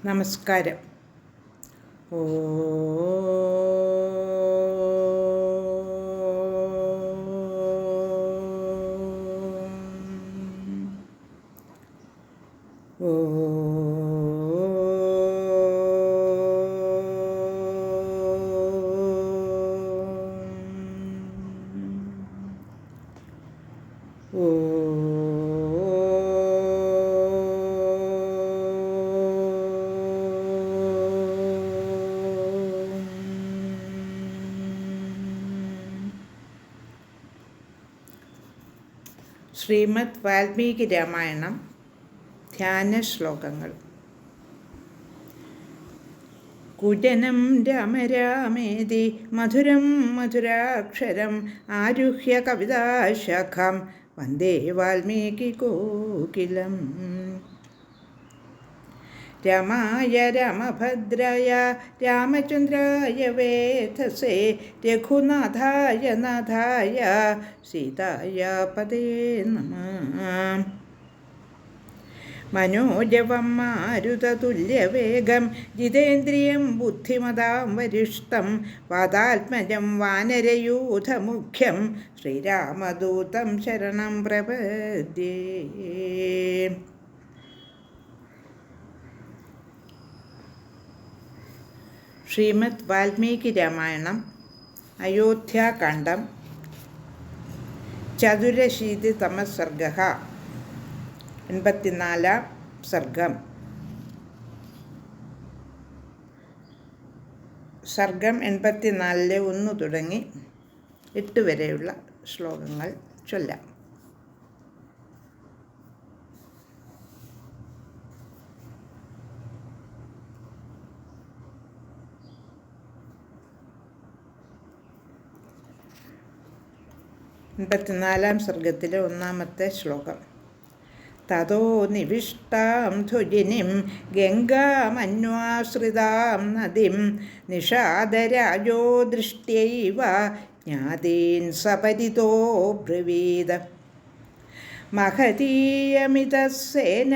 നമസ്കാരം. ഓ ഓ ശ്രീമദ് വാൽമീകി രാമായണം ധ്യാന ശ്ലോകങ്ങൾ. കുജനം രാമരാമേതി മധുരം മധുരാക്ഷരം ആരുഹ്യ കവിതാശാഖാം വന്ദേ വാൽമീകി കോകിലം. രമായ രാമഭദ്രായ രാമചന്ദ്രായ വേധസേ രഘുനാഥായ നാഥായ സീതായ പദേ നമഃ. മനോജവം മാരുതതുല്യവേഗം ജിതേന്ദ്രിയം ബുദ്ധിമതാം വരിഷ്ഠം വാതാത്മജം വാനരയൂഥമുഖ്യം ശ്രീരാമദൂതം ശരണം പ്രപദ്യേ. ശ്രീമദ് വാൽമീകി രാമായണം അയോധ്യാകാണ്ഡം ചതുരശീതിതമ സർഗഃ 84-ാം സർഗം. സർഗം 84-ലെ 1 തുടങ്ങി 8 വരെയുള്ള ശ്ലോകങ്ങൾ ചൊല്ലാം. ാം സർഗത്തിലെ 1-ാമത്തെ ശ്ലോകം. തതോ നിവിഷ്ടാം ധ്വജിനിം ഗംഗാമന്വാശ്രിതാം നദിം നിഷാദരാജോ ദൃഷ്ട്യൈവ ജ്ഞാതീൻ സപരിതോ ബ്രവീദ. മഹതീയമിതസേന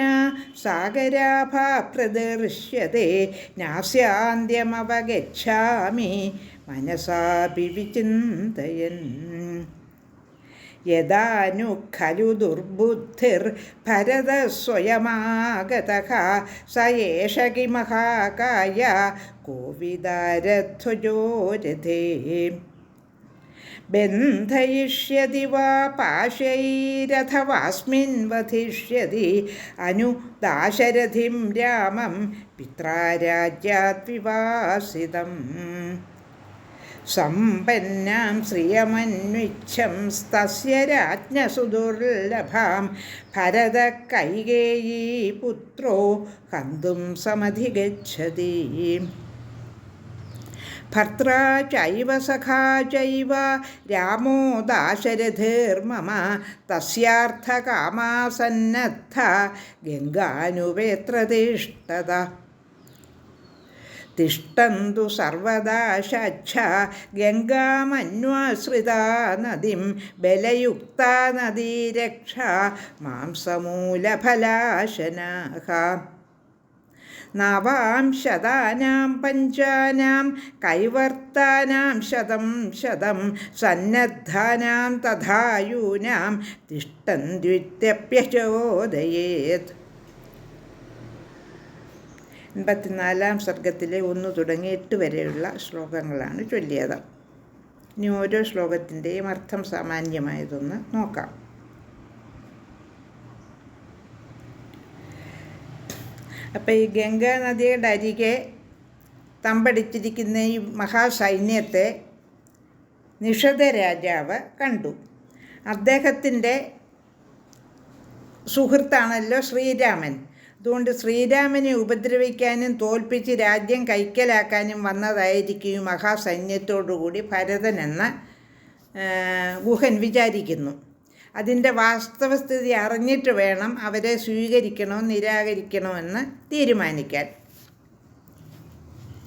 സാഗരാഭാ പ്രദർശ്യത്തെ നാസ്യാന്ത്യമവഗച്ഛാമി മനസാപി വിചിന്തയൻ. യദാനു ഖലു ദുർബുദ്ധിർ ഭരതസ്വയമാഗതഃ സ ഏഷ കിമഹാകായ കോവിദാരധ്വജോ രഥേ. ബന്ധയിഷ്യതി വാ പാശൈരഥവാസ്മിൻ വധിഷ്യതി അനു ദാശരഥിം രാമം പിത്രാരാജ്യാത് വിവാസിതം. സമ്പന്നാം ശ്രിയമന്വിച്ഛം തസ്യ രാജ്ഞസുദുർലഭാം ഭരതകൈകേയീ പുത്രോ ഹന്തും സമധിഗച്ഛതി. ഭർത്താ ചൈവ സഖാ ചൈവ രാമോ ദാശരഥിർമമ തസ്യാർത്ഥകാമാ സന്നദ്ധ ഗംഗാനുവേത്ര തിഷ്ഠത. തിഷ്ടന്തു സർവദാ ശച്ഛ ഗംഗാമന്വാശ്രിതാ നദീം ബലയുക്താ നദീരക്ഷ മാംസമൂലഫലാശനാഃ. നവാം ശതാനാം പഞ്ചാനാം കൈവർത്താനാം ശതം ശതം സന്നദ്ധാനാം തഥായൂനാം തിഷ്ടന്ത്യുത്യപ്യചോദയേത്. 84-ാം സർഗത്തിലെ 1 തുടങ്ങി 8 വരെയുള്ള ശ്ലോകങ്ങളാണ് ചൊല്ലിയത്. ഇനി ഓരോ ശ്ലോകത്തിൻ്റെയും അർത്ഥം സാമാന്യമായതൊന്ന് നോക്കാം. അപ്പോൾ ഈ ഗംഗാ നദിയുടെ അരികെ തമ്പടിച്ചിരിക്കുന്ന ഈ മഹാസൈന്യത്തെ നിഷധ രാജാവ് കണ്ടു. അദ്ദേഹത്തിൻ്റെ സുഹൃത്താണല്ലോ ശ്രീരാമൻ. അതുകൊണ്ട് ശ്രീരാമനെ ഉപദ്രവിക്കാനും തോൽപ്പിച്ച് രാജ്യം കൈക്കലാക്കാനും വന്നതായിരിക്കും ഈ മഹാസൈന്യത്തോടുകൂടി ഭരതൻ എന്ന ഗുഹൻ വിചാരിക്കുന്നു. അതിൻ്റെ വാസ്തവസ്ഥിതി അറിഞ്ഞിട്ട് വേണം അവരെ സ്വീകരിക്കണോ നിരാകരിക്കണോ എന്ന് തീരുമാനിക്കാൻ.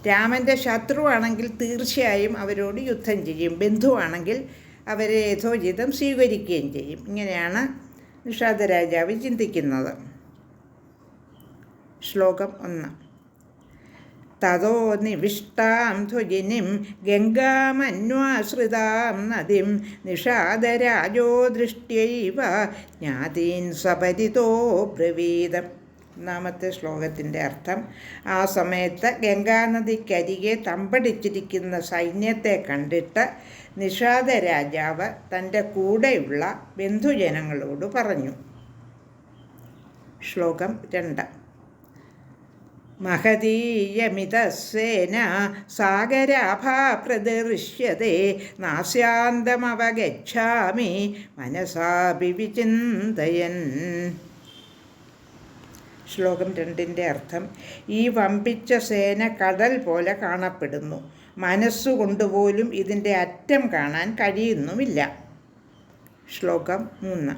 രാമൻ്റെ ശത്രുവാണെങ്കിൽ തീർച്ചയായും അവരോട് യുദ്ധം ചെയ്യും, ബന്ധുവാണെങ്കിൽ അവരെ യഥോചിതം സ്വീകരിക്കുകയും ചെയ്യും. ഇങ്ങനെയാണ് നിഷാദ രാജാവ് ചിന്തിക്കുന്നത്. ശ്ലോകം 1. തതോ നിവിഷ്ടാം ധ്വജിനിം ഗംഗാമന്വാശ്രിതാം നദിം നിഷാദരാജോ ദൃഷ്ട്യൈവ ജ്ഞാതീൻ സപരിതോ ബ്രവീതം. ഒന്നാമത്തെ ശ്ലോകത്തിൻ്റെ അർത്ഥം, ആ സമയത്ത് ഗംഗാനദിക്കരികെ തമ്പടിച്ചിരിക്കുന്ന സൈന്യത്തെ കണ്ടിട്ട് നിഷാദ രാജാവ് തൻ്റെ കൂടെയുള്ള ബന്ധുജനങ്ങളോട് പറഞ്ഞു. ശ്ലോകം 2. മഹതീയമിതസേന സാഗരാഭാ പ്രദൃശ്യത്തെ നാസ്യാന്തമവഗച്ഛാമി മനസാപി വിചിന്തയൻ. ശ്ലോകം 2ൻ്റെ അർത്ഥം, ഈ വമ്പിച്ച സേന കടൽ പോലെ കാണപ്പെടുന്നു. മനസ്സുകൊണ്ടുപോലും ഇതിൻ്റെ അറ്റം കാണാൻ കഴിയുന്നുമില്ല. ശ്ലോകം 3.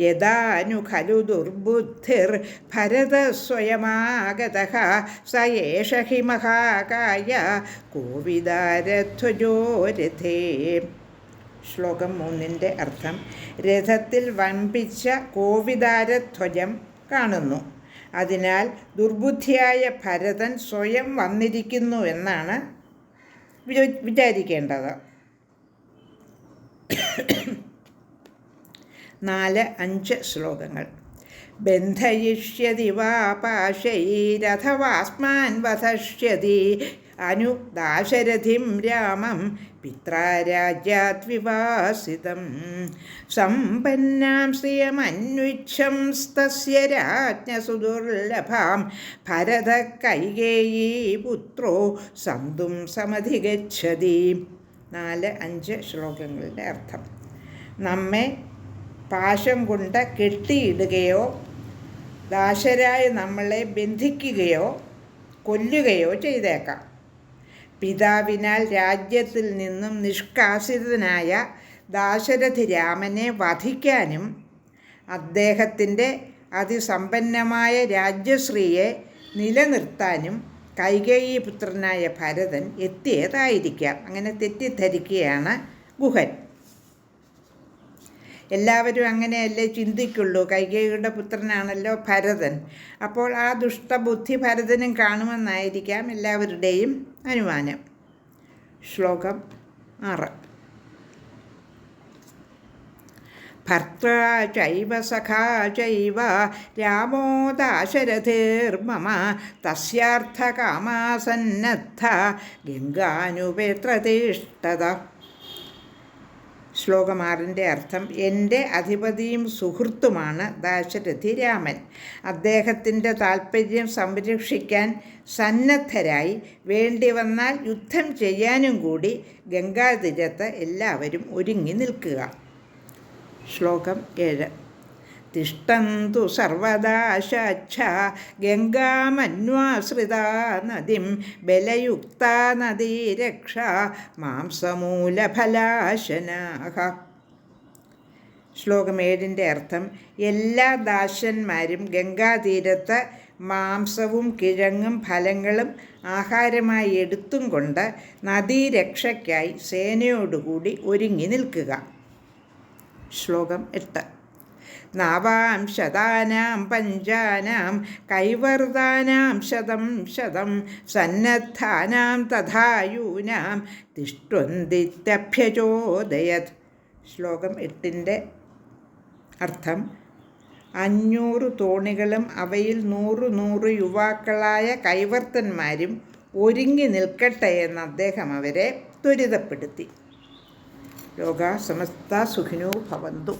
യദാനു ഖലു ദുർബുദ്ധിർ ഭരത സ്വയമാഗതഃ സ ഏഷ ഹി മഹാകായ കോവിദാരധ്വജോ രഥേ. ശ്ലോകം 3ൻ്റെ അർത്ഥം, രഥത്തിൽ വമ്പിച്ച കോവിദാരധ്വജം കാണുന്നു. അതിനാൽ ദുർബുദ്ധിയായ ഭരതൻ സ്വയം വന്നിരിക്കുന്നു എന്നാണ് വിചാരിക്കേണ്ടത്. 4-5 ശ്ലോകങ്ങൾ. ബന്ധയിഷ്യതി വാ പാശൈരഥവാസ്മാൻ വധഷ്യതി അനു ദാശരഥിം രാമം പിത്രാരാജ്യാത് വിവാസിതം സമ്പന്നാം ശ്രിയമന്വിച്ഛംസ്തസ്യ രാജ്ഞസുദുർലഭാം ഭരത കൈകേയീ പുത്രോ സന്തും സമധിഗച്ഛതി. 4-5 ശ്ലോകങ്ങളുടെ അർത്ഥം, നമ്മെ പാശം കൊണ്ട് കെട്ടിയിടുകയോ ദാശരായ നമ്മളെ ബന്ധിക്കുകയോ കൊല്ലുകയോ ചെയ്തേക്കാം. പിതാവിനാൽ രാജ്യത്തിൽ നിന്നും നിഷ്കാസിതനായ ദാശരഥി രാമനെ വധിക്കാനും അദ്ദേഹത്തിൻ്റെ അതിസമ്പന്നമായ രാജ്യശ്രീയെ നിലനിർത്താനും കൈകേയി പുത്രനായ ഭരതൻ എത്തിയതായിരിക്കാം. അങ്ങനെ തെറ്റിദ്ധരിക്കുകയാണ് ഗുഹൻ. എല്ലാവരും അങ്ങനെയല്ലേ ചിന്തിക്കുള്ളൂ, കൈകേയിയുടെ പുത്രനാണല്ലോ ഭരതൻ. അപ്പോൾ ആ ദുഷ്ടബുദ്ധി ഭരതനും കാണുമെന്നായിരിക്കാം എല്ലാവരുടെയും അനുമാനം. ശ്ലോകം 6. ഭർത്താ ചൈവ സഖാ ചൈവ രാമോ ദാശരഥിർമമ തസ്യാർത്ഥകാമാസന്നദ്ധ ഗംഗാനുപേത്രതിഷ്ഠത. ശ്ലോകം 6ൻ്റെ അർത്ഥം, എൻ്റെ അധിപതിയും സുഹൃത്തുമാണ് ദാശരഥി രാമൻ. അദ്ദേഹത്തിൻ്റെ താൽപ്പര്യം സംരക്ഷിക്കാൻ സന്നദ്ധരായി വേണ്ടി വന്നാൽ യുദ്ധം ചെയ്യാനും കൂടി ഗംഗാതീരത്ത് എല്ലാവരും ഒരുങ്ങി നിൽക്കുക. ശ്ലോകം 7. തിഷ്ടന്തു സർവദാശാച്ഛ ഗംഗാമന്വാശ്രിതാ നദിം ബലയുക്താ നദീരക്ഷ മാംസമൂലഫലാശനാഹ. ശ്ലോകം 7ൻ്റെ അർത്ഥം, എല്ലാ ദാശന്മാരും ഗംഗാതീരത്ത് മാംസവും കിഴങ്ങും ഫലങ്ങളും ആഹാരമായി എടുത്തും കൊണ്ട് നദീരക്ഷയ്ക്കായി സേനയോടുകൂടി ഒരുങ്ങി നിൽക്കുക. ശ്ലോകം 8. നാവാം ശതാനാം പഞ്ചാനാം കൈവർതാനാം ശതം ശതം സന്നദ്ധാനാം തഥായൂനാം തിഷ്ഠന്തിത്യഭ്യചോദയത്. ശ്ലോകം 8ൻ്റെ അർത്ഥം, 500 തോണികളും അവയിൽ 100 യുവാക്കളായ കൈവർത്തന്മാരും ഒരുങ്ങി നിൽക്കട്ടെ എന്ന് അദ്ദേഹം അവരെ ത്വരിതപ്പെടുത്തി. ലോകാ സമസ്ത സുഖിനോ ഭവന്തു.